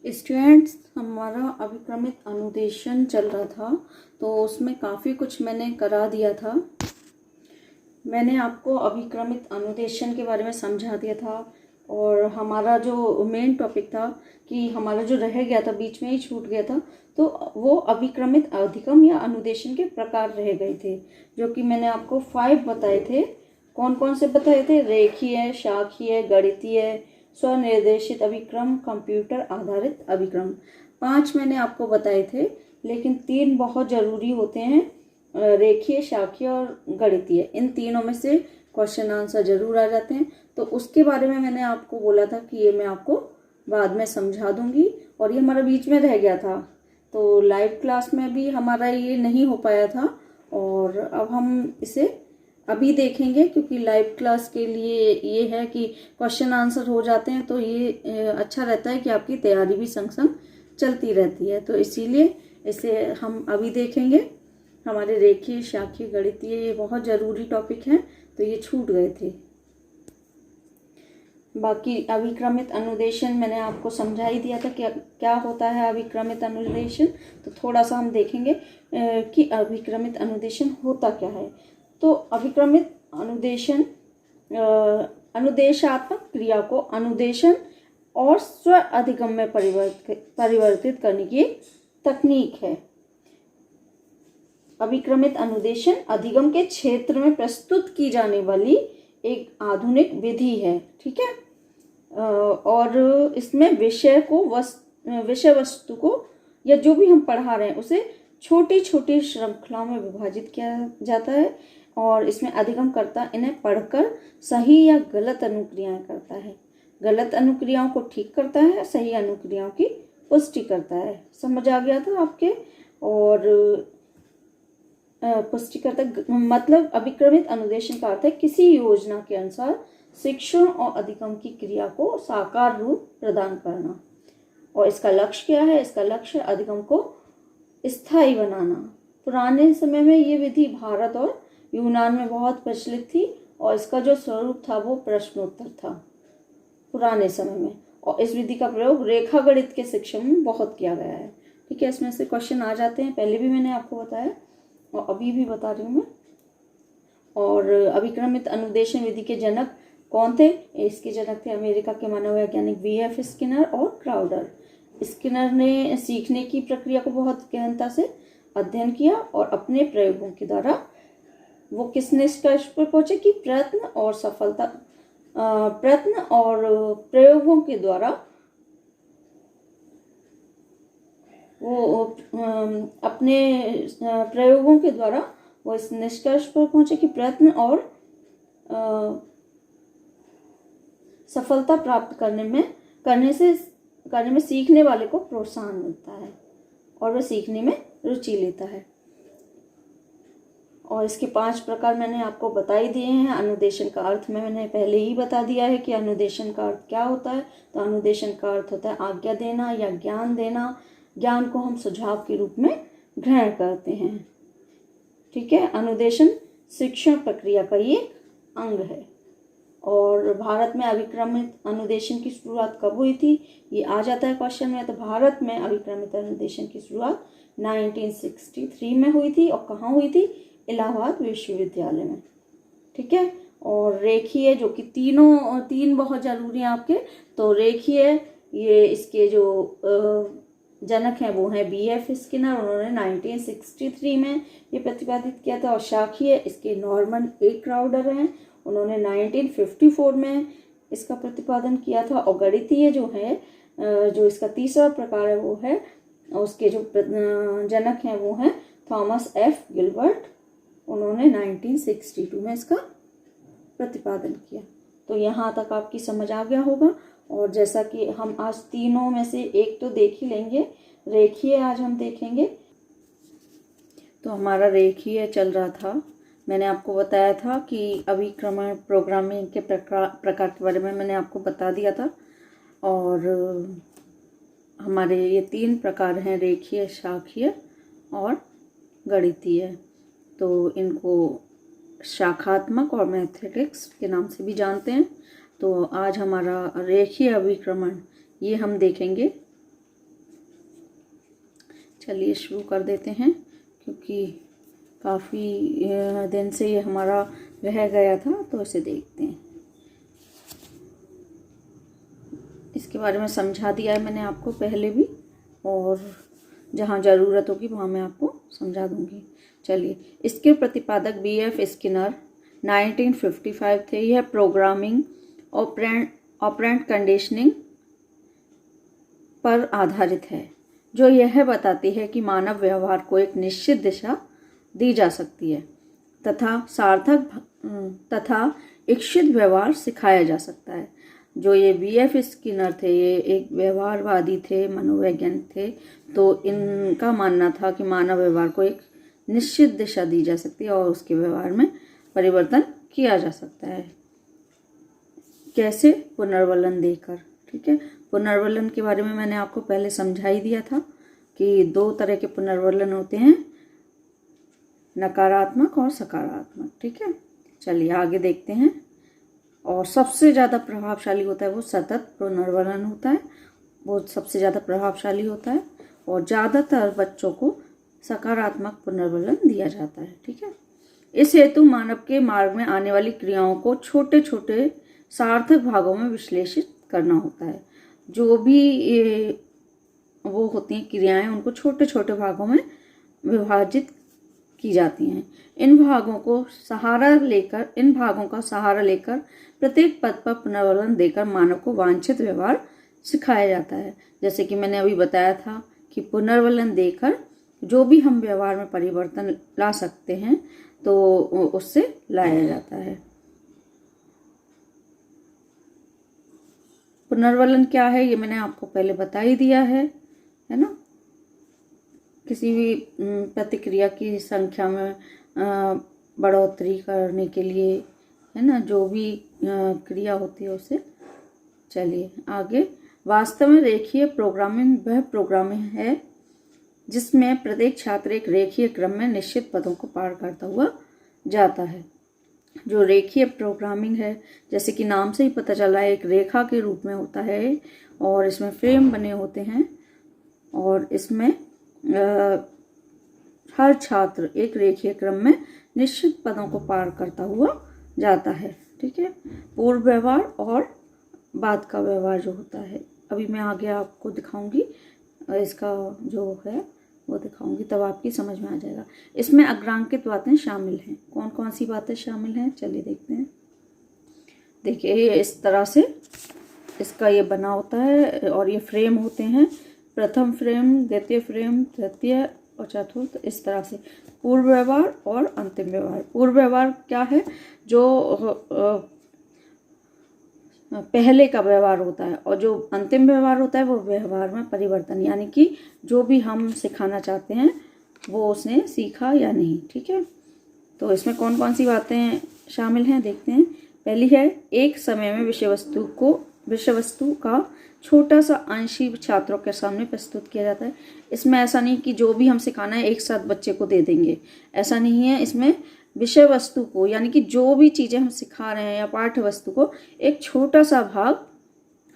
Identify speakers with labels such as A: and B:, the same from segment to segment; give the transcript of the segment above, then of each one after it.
A: Students, हमारा अभिक्रमित अनुदेशन चल रहा था, तो उसमें काफ़ी कुछ मैंने करा दिया था। मैंने आपको अभिक्रमित अनुदेशन के बारे में समझा दिया था और हमारा जो मेन टॉपिक था कि हमारा जो रह गया था, बीच में ही छूट गया था, तो वो अभिक्रमित अधिगम या अनुदेशन के प्रकार रह गए थे, जो कि मैंने आपको 5 बताए थे। कौन कौन से बताए थे? रेखीय, शाखीय, गणितीय, स्वनिर्देशित अभिक्रम, कंप्यूटर आधारित अभिक्रम। 5 मैंने आपको बताए थे, लेकिन 3 बहुत ज़रूरी होते हैं, रेखीय, शाखीय और गणितीय। इन तीनों में से क्वेश्चन आंसर जरूर आ जाते हैं, तो उसके बारे में मैंने आपको बोला था कि ये मैं आपको बाद में समझा दूंगी, और ये हमारा बीच में रह गया था, तो लाइव क्लास में भी हमारा ये नहीं हो पाया था, और अब हम इसे अभी देखेंगे, क्योंकि लाइव क्लास के लिए ये है कि क्वेश्चन आंसर हो जाते हैं, तो ये अच्छा रहता है कि आपकी तैयारी भी संग संग चलती रहती है, तो इसीलिए इसे हम अभी देखेंगे। हमारे रेखीय, शाखीय, गणितीय ये बहुत ज़रूरी टॉपिक हैं, तो ये छूट गए थे। बाकी अभिक्रमित अनुदेशन मैंने आपको समझा ही दिया था कि क्या होता है अभिक्रमित अनुदेशन, तो थोड़ा सा हम देखेंगे कि अभिक्रमित अनुदेशन होता क्या है। तो अभिक्रमित अनुदेशन अनुदेशात्मक क्रिया को अनुदेशन और स्व अधिगम में परिवर्तित करने की तकनीक है। अभिक्रमित अनुदेशन अधिगम के क्षेत्र में प्रस्तुत की जाने वाली एक आधुनिक विधि है, ठीक है। और इसमें विषय वस्तु को या जो भी हम पढ़ा रहे हैं उसे छोटी छोटी श्रृंखलाओं में विभाजित किया जाता है, और इसमें अधिगम करता इन्हें पढ़कर सही या गलत अनुक्रियाएं करता है, गलत अनुक्रियाओं को ठीक करता है, सही अनुक्रियाओं की पुष्टि करता है। समझ आ गया था आपके? और पुष्टि करता मतलब अभिक्रमित अनुदेशन का अर्थ है किसी योजना के अनुसार शिक्षण और अधिगम की क्रिया को साकार रूप प्रदान करना। और इसका लक्ष्य क्या है? इसका लक्ष्य अधिगम को स्थायी बनाना। पुराने समय में ये विधि भारत और यूनान में बहुत प्रचलित थी, और इसका जो स्वरूप था वो प्रश्नोत्तर था पुराने समय में, और इस विधि का प्रयोग रेखा गणित के शिक्षण में बहुत किया गया है, ठीक है। इसमें से क्वेश्चन आ जाते हैं, पहले भी मैंने आपको बताया और अभी भी बता रही हूँ मैं। और अभिक्रमित अनुदेशन विधि के जनक कौन थे? इसके जनक थे अमेरिका के मानव वैज्ञानिक V.F. स्किनर और क्राउडर। स्किनर ने सीखने की प्रक्रिया को बहुत गहनता से अध्ययन किया, और अपने प्रयोगों के द्वारा वो किस निष्कर्ष पर पहुंचे कि प्रयत्न और प्रयोगों के द्वारा वो अपने प्रयोगों के द्वारा वो इस निष्कर्ष पर पहुंचे कि प्रयत्न और सफलता प्राप्त करने में सीखने वाले को प्रोत्साहन मिलता है, और वह सीखने में रुचि लेता है। और इसके 5 प्रकार मैंने आपको बता ही दिए हैं। अनुदेशन का अर्थ मैंने पहले ही बता दिया है कि अनुदेशन का अर्थ क्या होता है। तो अनुदेशन का अर्थ होता है आज्ञा देना या ज्ञान देना। ज्ञान को हम सुझाव के रूप में ग्रहण करते हैं, ठीक है। अनुदेशन शिक्षण प्रक्रिया का ही एक अंग है। और भारत में अभिक्रमित अनुदेशन की शुरुआत कब हुई थी? ये आ जाता है क्वेश्चन में। तो भारत में अभिक्रमित अनुदेशन की शुरुआत 1963 में हुई थी, और कहाँ हुई थी? इलाहाबाद विश्वविद्यालय में, ठीक है। और रेखीय, जो कि तीन बहुत जरूरी हैं आपके, तो रेखीय ये इसके जो जनक हैं वो हैं B.F. स्किनर, उन्होंने 1963 में ये प्रतिपादित किया था। और शाखीय इसके नॉर्मन ए क्राउडर हैं, उन्होंने 1954 में इसका प्रतिपादन किया था। और गणितीय जो है, जो इसका तीसरा प्रकार है, वो है उसके जो जनक हैं वो हैं थॉमस एफ गिलबर्ट, उन्होंने 1962 में इसका प्रतिपादन किया। तो यहाँ तक आपकी समझ आ गया होगा। और जैसा कि हम आज तीनों में से एक तो देख ही लेंगे, रेखीय आज हम देखेंगे। तो हमारा रेखीय चल रहा था। मैंने आपको बताया था कि अभिक्रमण प्रोग्रामिंग के प्रकार के बारे में मैंने आपको बता दिया था। और हमारे ये 3 प्रकार हैं, रेखीय, शाखीय और गणितीय। तो इनको शाखात्मक और मैथमेटिक्स के नाम से भी जानते हैं। तो आज हमारा रेखीय अभिक्रमण ये हम देखेंगे। चलिए शुरू कर देते हैं, क्योंकि काफ़ी दिन से ये हमारा रह गया था, तो इसे देखते हैं। इसके बारे में समझा दिया है मैंने आपको पहले भी, और जहाँ ज़रूरत होगी वहाँ मैं आपको समझा दूँगी। चलिए, इसके प्रतिपादक B.F. स्किनर 1955 थे। यह प्रोग्रामिंग ऑपरेंट कंडीशनिंग पर आधारित है, जो यह बताती है कि मानव व्यवहार को एक निश्चित दिशा दी जा सकती है तथा सार्थक तथा इच्छित व्यवहार सिखाया जा सकता है। जो ये B.F. स्किनर थे, ये एक व्यवहारवादी थे, मनोवैज्ञानिक थे। तो इनका मानना था कि मानव व्यवहार को एक निश्चित दिशा दी जा सकती है और उसके व्यवहार में परिवर्तन किया जा सकता है। कैसे? पुनर्वलन देकर। ठीक है, पुनर्वलन के बारे में मैंने आपको पहले समझा ही दिया था कि 2 तरह के पुनर्वलन होते हैं, नकारात्मक और सकारात्मक। ठीक है, चलिए आगे देखते हैं। और सबसे ज़्यादा प्रभावशाली होता है वो सतत पुनर्वलन होता है, वो सबसे ज़्यादा प्रभावशाली होता है, और ज़्यादातर बच्चों को सकारात्मक पुनर्वलन दिया जाता है। ठीक है, इस हेतु मानव के मार्ग में आने वाली क्रियाओं को छोटे छोटे सार्थक भागों में विश्लेषित करना होता है। जो भी वो होती हैं क्रियाएं, उनको छोटे छोटे भागों में विभाजित की जाती हैं। इन भागों का सहारा लेकर प्रत्येक पद पर पुनर्वलन देकर मानव को वांछित व्यवहार सिखाया जाता है। जैसे कि मैंने अभी बताया था कि पुनर्वलन देकर जो भी हम व्यवहार में परिवर्तन ला सकते हैं, तो उससे लाया जाता है। पुनर्वलन क्या है ये मैंने आपको पहले बता ही दिया है ना। किसी भी प्रतिक्रिया की संख्या में बढ़ोतरी करने के लिए, है ना, जो भी क्रिया होती है उसे। चलिए आगे। वास्तव में रेखीय प्रोग्रामिंग वह प्रोग्रामिंग है जिसमें प्रत्येक छात्र एक रेखीय क्रम में निश्चित पदों को पार करता हुआ जाता है। जो रेखीय प्रोग्रामिंग है, जैसे कि नाम से ही पता चल रहा है, एक रेखा के रूप में होता है और इसमें फ्रेम बने होते हैं, और इसमें हर छात्र एक रेखीय क्रम में निश्चित पदों को पार करता हुआ जाता है। ठीक है, पूर्व व्यवहार और बाद का व्यवहार जो होता है, अभी मैं आगे आपको दिखाऊंगी, इसका जो है वो दिखाऊंगी, तब आपकी समझ में आ जाएगा। इसमें अग्रांकित बातें शामिल हैं। कौन कौन सी बातें शामिल हैं, चलिए देखते हैं। देखिए, ये इस तरह से इसका ये बना होता है, और ये फ्रेम होते हैं, प्रथम फ्रेम, द्वितीय फ्रेम, तृतीय और चतुर्थ, इस तरह से पूर्व व्यवहार और अंतिम व्यवहार। पूर्व व्यवहार क्या है? जो पहले का व्यवहार होता है, और जो अंतिम व्यवहार होता है वो व्यवहार में परिवर्तन, यानी कि जो भी हम सिखाना चाहते हैं वो उसने सीखा या नहीं। ठीक है, तो इसमें कौन कौन सी बातें शामिल हैं देखते हैं। पहली है, एक समय में विषय वस्तु का छोटा सा अंश ही छात्रों के सामने प्रस्तुत किया जाता है। इसमें ऐसा नहीं कि जो भी हम सिखाना है एक साथ बच्चे को दे देंगे, ऐसा नहीं है। इसमें विषय वस्तु को, यानी कि जो भी चीज़ें हम सिखा रहे हैं या पाठ्य वस्तु को, एक छोटा सा भाग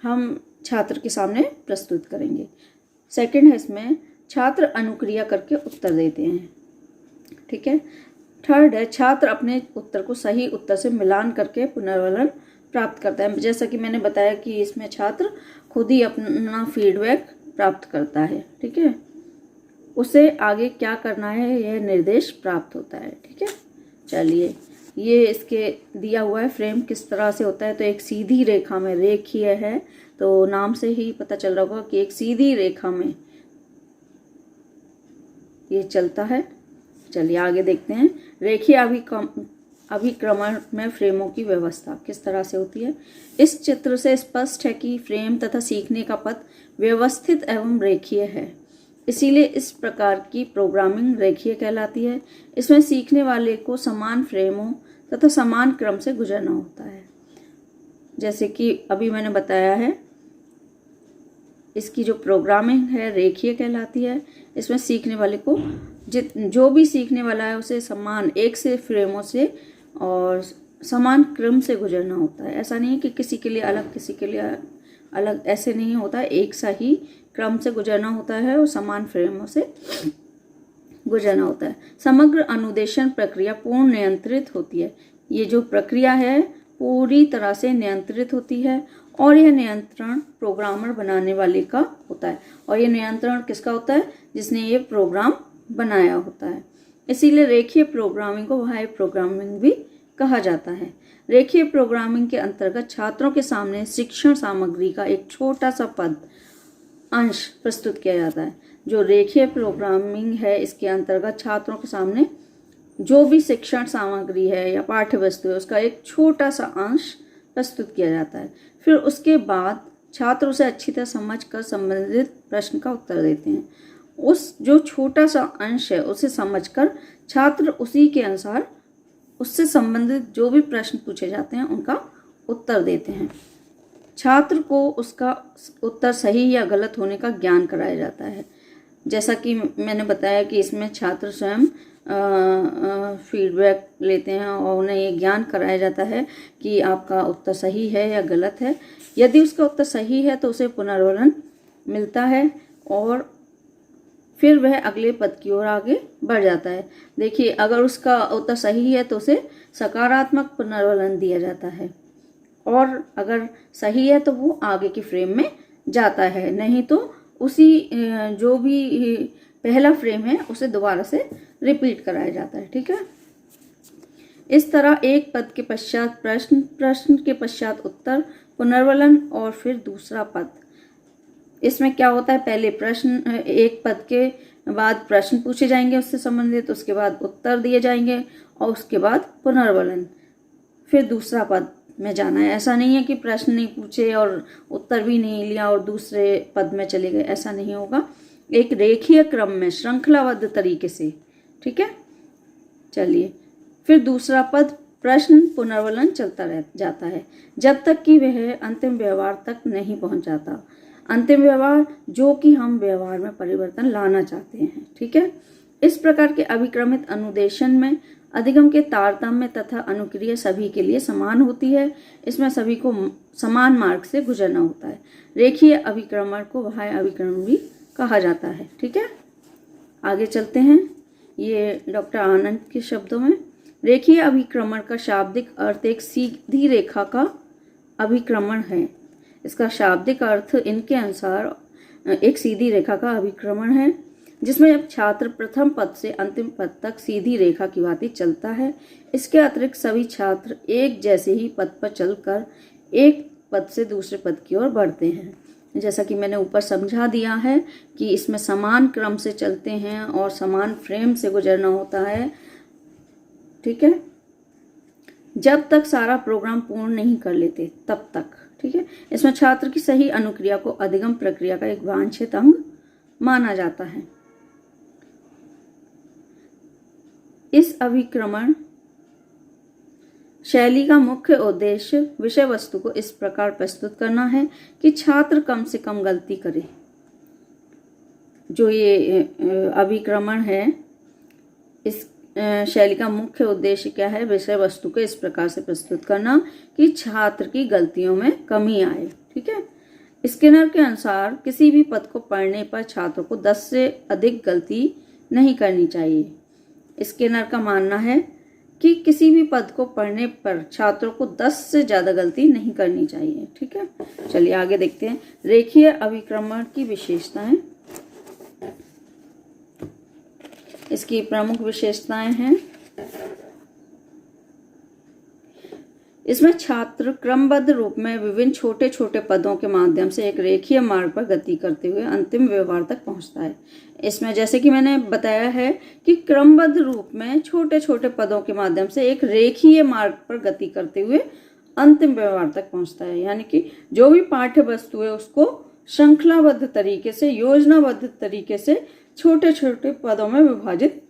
A: हम छात्र के सामने प्रस्तुत करेंगे। सेकंड है, इसमें छात्र अनुक्रिया करके उत्तर देते हैं। ठीक है। थर्ड है, छात्र अपने उत्तर को सही उत्तर से मिलान करके पुनर्वलन प्राप्त करता है। जैसा कि मैंने बताया कि इसमें छात्र खुद ही अपना फीडबैक प्राप्त करता है। ठीक है, उसे आगे क्या करना है यह निर्देश प्राप्त होता है। ठीक है, चलिए, ये इसके दिया हुआ है फ्रेम किस तरह से होता है। तो एक सीधी रेखा में, रेखीय है तो नाम से ही पता चल रहा होगा कि एक सीधी रेखा में ये चलता है। चलिए आगे देखते हैं। रेखीय अभिक्रमण में फ्रेमों की व्यवस्था किस तरह से होती है। इस चित्र से स्पष्ट है कि फ्रेम तथा सीखने का पथ व्यवस्थित एवं रेखीय है, इसीलिए इस प्रकार की प्रोग्रामिंग रेखीय कहलाती है। इसमें सीखने वाले को समान फ्रेमों तथा समान क्रम से गुजरना होता है। जैसे कि अभी मैंने बताया है, इसकी जो प्रोग्रामिंग है रेखीय कहलाती है। इसमें सीखने वाले को जो भी सीखने वाला है उसे समान एक से फ्रेमों से और समान क्रम से गुजरना होता है। ऐसा नहीं है कि किसी के लिए अलग किसी के लिए अलग, ऐसे नहीं होता है। एक सा ही क्रम से गुजरना होता है और समान फ्रेमों से गुजरना होता है। समग्र अनुदेशन प्रक्रिया पूर्ण नियंत्रित होती है। ये जो प्रक्रिया है पूरी तरह से नियंत्रित होती है और यह नियंत्रण प्रोग्रामर बनाने वाले का होता है। और ये नियंत्रण किसका होता है? जिसने ये प्रोग्राम बनाया होता है। इसीलिए रेखीय प्रोग्रामिंग को वाह्य प्रोग्रामिंग भी कहा जाता है। रेखीय प्रोग्रामिंग के अंतर्गत छात्रों के सामने शिक्षण सामग्री का एक छोटा सा पद अंश प्रस्तुत किया जाता है। जो रेखीय प्रोग्रामिंग है इसके अंतर्गत छात्रों के सामने जो भी शिक्षण सामग्री है या पाठ्य वस्तु है उसका एक छोटा सा अंश प्रस्तुत किया जाता है। फिर उसके बाद छात्र उसे अच्छी तरह समझकर संबंधित प्रश्न का उत्तर देते हैं। उस जो छोटा सा अंश है उसे समझकर छात्र उसी के अनुसार उससे संबंधित जो भी प्रश्न पूछे जाते हैं उनका उत्तर देते हैं। छात्र को उसका उत्तर सही या गलत होने का ज्ञान कराया जाता है। जैसा कि मैंने बताया कि इसमें छात्र स्वयं फीडबैक लेते हैं और उन्हें ये ज्ञान कराया जाता है कि आपका उत्तर सही है या गलत है। यदि उसका उत्तर सही है तो उसे पुनर्वलन मिलता है और फिर वह अगले पद की ओर आगे बढ़ जाता है। देखिए, अगर उसका उत्तर सही है तो उसे सकारात्मक पुनर्वलन दिया जाता है और अगर सही है तो वो आगे की फ्रेम में जाता है, नहीं तो उसी जो भी पहला फ्रेम है उसे दोबारा से रिपीट कराया जाता है। ठीक है, इस तरह एक पद के पश्चात प्रश्न, प्रश्न के पश्चात उत्तर, पुनर्वलन और फिर दूसरा पद। इसमें क्या होता है, पहले प्रश्न, एक पद के बाद प्रश्न पूछे जाएंगे उससे संबंधित, उसके बाद उत्तर दिए जाएंगे और उसके बाद पुनर्वलन, फिर दूसरा पद में जाना है। ऐसा नहीं है कि प्रश्न नहीं पूछे और उत्तर भी नहीं लिया और दूसरे पद में चले गए, ऐसा नहीं होगा। एक रेखीय क्रम में श्रृंखलाबद्ध तरीके से। ठीक है, चलिए, फिर दूसरा पद प्रश्न पुनर्वलन चलता रह जाता है जब तक कि वह अंतिम व्यवहार तक नहीं पहुंच जाता। अंतिम व्यवहार जो कि हम व्यवहार में परिवर्तन लाना चाहते हैं। ठीक है, इस प्रकार के अभिक्रमित अनुदेशन में अधिगम के तारतम्य तथा अनुक्रिया सभी के लिए समान होती है। इसमें सभी को समान मार्ग से गुजरना होता है। रेखीय अभिक्रमण को वाह्य अभिक्रमण भी कहा जाता है। ठीक है, आगे चलते हैं। ये डॉक्टर आनंद के शब्दों में, रेखीय अभिक्रमण का शाब्दिक अर्थ एक सीधी रेखा का अभिक्रमण है। इसका शाब्दिक अर्थ इनके अनुसार एक सीधी रेखा का अभिक्रमण है जिसमें जब छात्र प्रथम पद से अंतिम पद तक सीधी रेखा की भांति चलता है। इसके अतिरिक्त सभी छात्र एक जैसे ही पद पर चलकर एक पद से दूसरे पद की ओर बढ़ते हैं। जैसा कि मैंने ऊपर समझा दिया है कि इसमें समान क्रम से चलते हैं और समान फ्रेम से गुजरना होता है। ठीक है, जब तक सारा प्रोग्राम पूर्ण नहीं कर लेते तब तक। ठीक है, इसमें छात्र की सही अनुक्रिया को अधिगम प्रक्रिया का एक वांछित अंग माना जाता है। इस अभिक्रमण शैली का मुख्य उद्देश्य विषय वस्तु को इस प्रकार प्रस्तुत करना है कि छात्र कम से कम गलती करे। जो ये अभिक्रमण है, इस शैली का मुख्य उद्देश्य क्या है? विषय वस्तु को इस प्रकार से प्रस्तुत करना कि छात्र की गलतियों में कमी आए। ठीक है, स्किनर के अनुसार किसी भी पद को पढ़ने पर छात्र को 10 से अधिक गलती नहीं करनी चाहिए। स्किनर का मानना है कि किसी भी पद को पढ़ने पर छात्रों को 10 से ज़्यादा गलती नहीं करनी चाहिए। ठीक है, चलिए आगे देखते हैं। रेखीय अभिक्रमण की विशेषताएं, इसकी प्रमुख विशेषताएं हैं। इसमें छात्र क्रमबद्ध रूप में विभिन्न छोटे छोटे पदों के माध्यम से एक रेखीय मार्ग पर गति करते हुए अंतिम व्यवहार तक पहुंचता है। इसमें जैसे कि मैंने बताया है कि क्रमबद्ध रूप में छोटे छोटे पदों के माध्यम से एक रेखीय मार्ग पर गति करते हुए अंतिम व्यवहार तक पहुंचता है। यानी कि जो भी पाठ्य वस्तु है उसको श्रृंखलाबद्ध तरीके से, योजनाबद्ध तरीके से छोटे छोटे पदों में विभाजित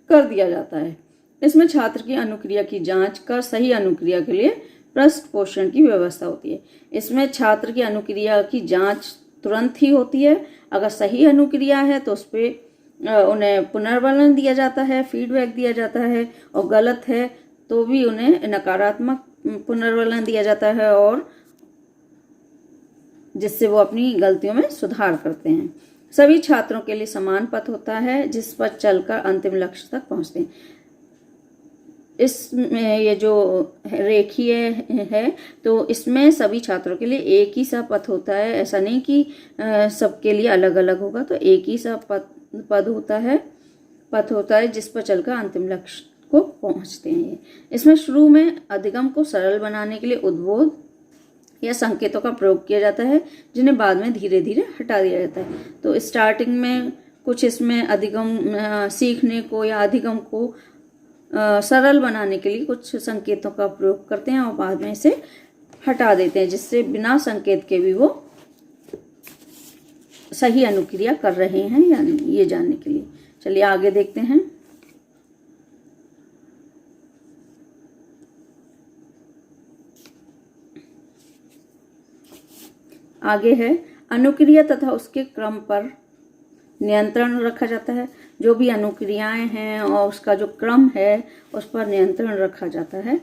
A: कर दिया जाता है। इसमें छात्र की अनुक्रिया की जांच कर सही अनुक्रिया के लिए पृष्ठ पोषण की व्यवस्था होती है। इसमें छात्र की अनुक्रिया की जांच तुरंत ही होती है। अगर सही अनुक्रिया है तो उस पर उन्हें पुनर्वलन दिया जाता है, फीडबैक दिया जाता है, और गलत है तो भी उन्हें नकारात्मक पुनर्वलन दिया जाता है और जिससे वो अपनी गलतियों में सुधार करते हैं। सभी छात्रों के लिए समान पथ होता है जिस पर चलकर अंतिम लक्ष्य तक पहुंचते हैं। इसमें ये जो रेखीय है तो इसमें सभी छात्रों के लिए एक ही सा पथ होता है। ऐसा नहीं कि सबके लिए अलग अलग होगा, तो एक ही सा पथ होता है जिस पर चलकर अंतिम लक्ष्य को पहुंचते हैं। इसमें शुरू में अधिगम को सरल बनाने के लिए उद्बोध या संकेतों का प्रयोग किया जाता है, जिन्हें बाद में धीरे धीरे हटा दिया जाता है। तो स्टार्टिंग में कुछ इसमें अधिगम सीखने को या अधिगम को सरल बनाने के लिए कुछ संकेतों का प्रयोग करते हैं और बाद में इसे हटा देते हैं, जिससे बिना संकेत के भी वो सही अनुक्रिया कर रहे हैं या नहीं, ये जानने के लिए। चलिए आगे देखते हैं। आगे है अनुक्रिया तथा उसके क्रम पर नियंत्रण रखा जाता है। जो भी अनुक्रियाएं हैं और उसका जो क्रम है उस पर नियंत्रण रखा जाता है।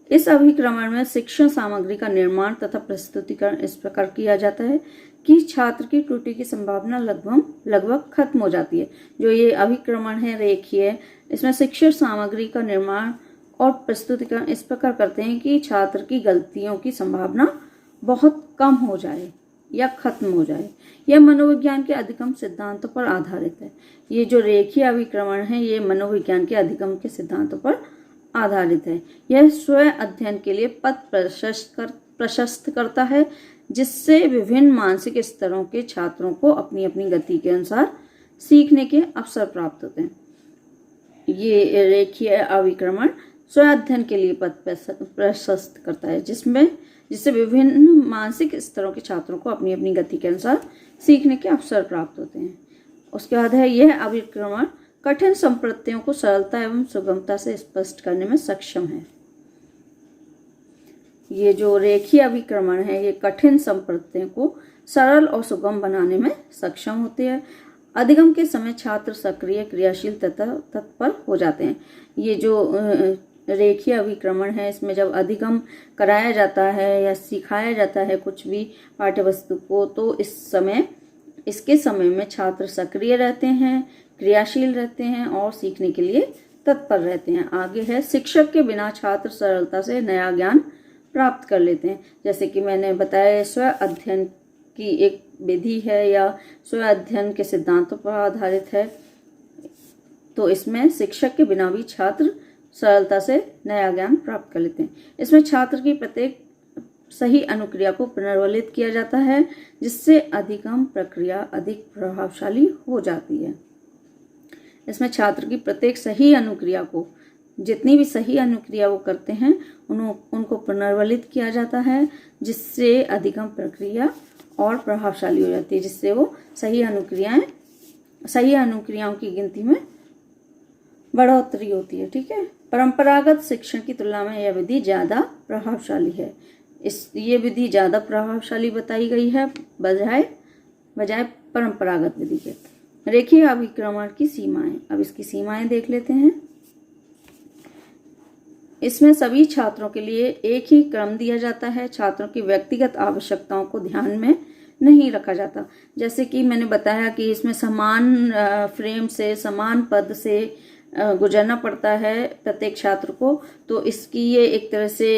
A: इस अभिक्रमण में शिक्षण सामग्री का निर्माण तथा प्रस्तुतिकरण इस प्रकार किया जाता है कि छात्र की त्रुटि की संभावना लगभग खत्म हो जाती है। जो ये अभिक्रमण है रेखीय, इसमें शिक्षण सामग्री का निर्माण और प्रस्तुतिकरण इस प्रकार करते हैं कि छात्र की गलतियों की संभावना बहुत कम हो जाए या खत्म हो जाए। यह मनोविज्ञान के अधिगम सिद्धांतों पर आधारित है। ये जो रेखीय अभिक्रमण है ये मनोविज्ञान के अधिगम के सिद्धांतों पर आधारित है। यह स्वयं अध्ययन के लिए पथ प्रशस्त करता है, जिससे विभिन्न मानसिक स्तरों के छात्रों को अपनी अपनी गति के अनुसार सीखने के अवसर प्राप्त होते हैं। ये रेखीय अभिक्रमण स्वयं अध्ययन के लिए पथ प्रशस्त करता है, जिससे विभिन्न मानसिक स्तरों के छात्रों को अपनी अपनी गति के अनुसार सीखने के अवसर प्राप्त होते हैं। उसके बाद है यह अभिक्रमण कठिन संप्रत्तियों को सरलता एवं सुगमता से स्पष्ट करने में सक्षम है। ये जो रेखीय अभिक्रमण है ये कठिन संप्रत्तियों को सरल और सुगम बनाने में सक्षम होते हैं। अधिगम के समय छात्र सक्रिय, क्रियाशील तथा तत्पर हो जाते हैं। ये जो रेखीय अभिक्रमण है इसमें जब अधिगम कराया जाता है या सिखाया जाता है कुछ भी पाठ्य वस्तु को, तो इसके समय में छात्र सक्रिय रहते हैं, क्रियाशील रहते हैं और सीखने के लिए तत्पर रहते हैं। आगे है शिक्षक के बिना छात्र सरलता से नया ज्ञान प्राप्त कर लेते हैं। जैसे कि मैंने बताया स्व अध्ययन की एक विधि है या स्व अध्ययन के सिद्धांतों पर आधारित है, तो इसमें शिक्षक के बिना भी छात्र सरलता से नया ज्ञान प्राप्त कर लेते हैं। इसमें छात्र की प्रत्येक सही अनुक्रिया को पुनर्वलित किया जाता है, जिससे अधिगम प्रक्रिया अधिक प्रभावशाली हो जाती है। इसमें छात्र की प्रत्येक सही अनुक्रिया को, जितनी भी सही अनुक्रिया वो करते हैं उनको पुनर्वलित किया जाता है, जिससे अधिगम प्रक्रिया और प्रभावशाली हो जाती है, जिससे वो सही अनुक्रियाओं की गिनती में बढ़ोतरी होती है। ठीक है। परंपरागत शिक्षण की तुलना में यह विधि ज़्यादा प्रभावशाली है। ये विधि ज़्यादा प्रभावशाली बताई गई है बजाय परंपरागत विधि के। रेखीय अभिक्रमण की सीमाएं, अब इसकी सीमाएं देख लेते हैं। इसमें सभी छात्रों के लिए एक ही क्रम दिया जाता है। छात्रों की व्यक्तिगत आवश्यकताओं को ध्यान में नहीं रखा जाता। जैसे कि मैंने बताया कि इसमें समान फ्रेम से, समान पद से गुजरना पड़ता है प्रत्येक छात्र को, तो इसकी ये एक तरह से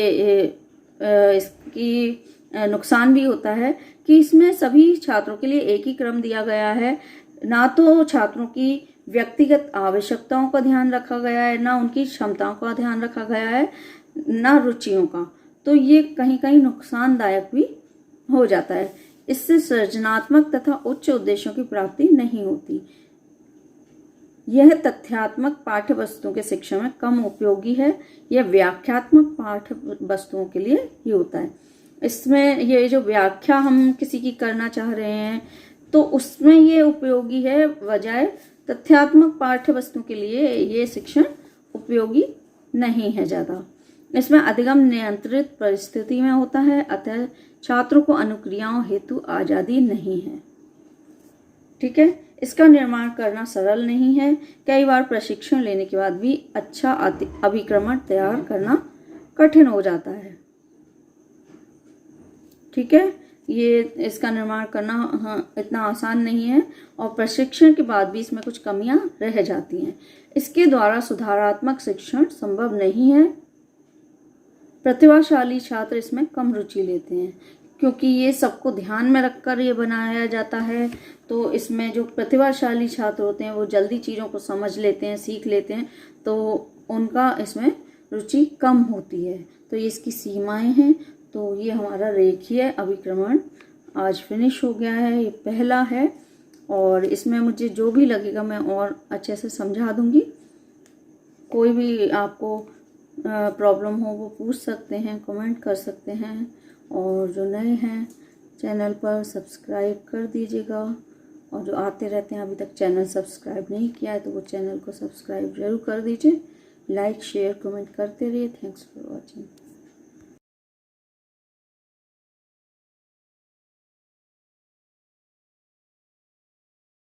A: इसकी नुकसान भी होता है कि इसमें सभी छात्रों के लिए एक ही क्रम दिया गया है। ना तो छात्रों की व्यक्तिगत आवश्यकताओं का ध्यान रखा गया है, ना उनकी क्षमताओं का ध्यान रखा गया है, ना रुचियों का। तो ये कहीं कहीं नुकसानदायक भी हो जाता है। इससे सृजनात्मक तथा उच्च उद्देश्यों की प्राप्ति नहीं होती। यह तथ्यात्मक पाठ्य वस्तुओं के शिक्षण में कम उपयोगी है। यह व्याख्यात्मक पाठ्य वस्तुओं के लिए ही होता है। इसमें ये जो व्याख्या हम किसी की करना चाह रहे हैं तो उसमें ये उपयोगी है, बजाय तथ्यात्मक पाठ्य वस्तु के लिए ये शिक्षण उपयोगी नहीं है ज़्यादा। इसमें अधिगम नियंत्रित परिस्थिति में होता है, अतः छात्रों को अनुक्रियाओं हेतु आज़ादी नहीं है। ठीक है। इसका निर्माण करना सरल नहीं है। कई बार प्रशिक्षण लेने के बाद भी अच्छा अभिक्रमण तैयार करना कठिन हो जाता है। ठीक है। ये इसका निर्माण करना इतना आसान नहीं है और प्रशिक्षण के बाद भी इसमें कुछ कमियां रह जाती हैं। इसके द्वारा सुधारात्मक शिक्षण संभव नहीं है। प्रतिभाशाली छात्र इसमें कम रुचि लेते हैं क्योंकि ये सबको ध्यान में रखकर ये बनाया जाता है। तो इसमें जो प्रतिभाशाली छात्र होते हैं वो जल्दी चीज़ों को समझ लेते हैं, सीख लेते हैं, तो उनका इसमें रुचि कम होती है। तो ये इसकी सीमाएं हैं। तो ये हमारा रेखीय अभिक्रमण आज फिनिश हो गया है। ये पहला है और इसमें मुझे जो भी लगेगा मैं और अच्छे से समझा दूंगी। कोई भी आपको प्रॉब्लम हो वो पूछ सकते हैं, कमेंट कर सकते हैं। और जो नए हैं चैनल पर सब्सक्राइब कर दीजिएगा और जो आते रहते हैं अभी तक चैनल सब्सक्राइब नहीं किया है तो वो चैनल को सब्सक्राइब जरूर कर दीजिए। लाइक शेयर कमेंट करते रहिए। Thanks for watching.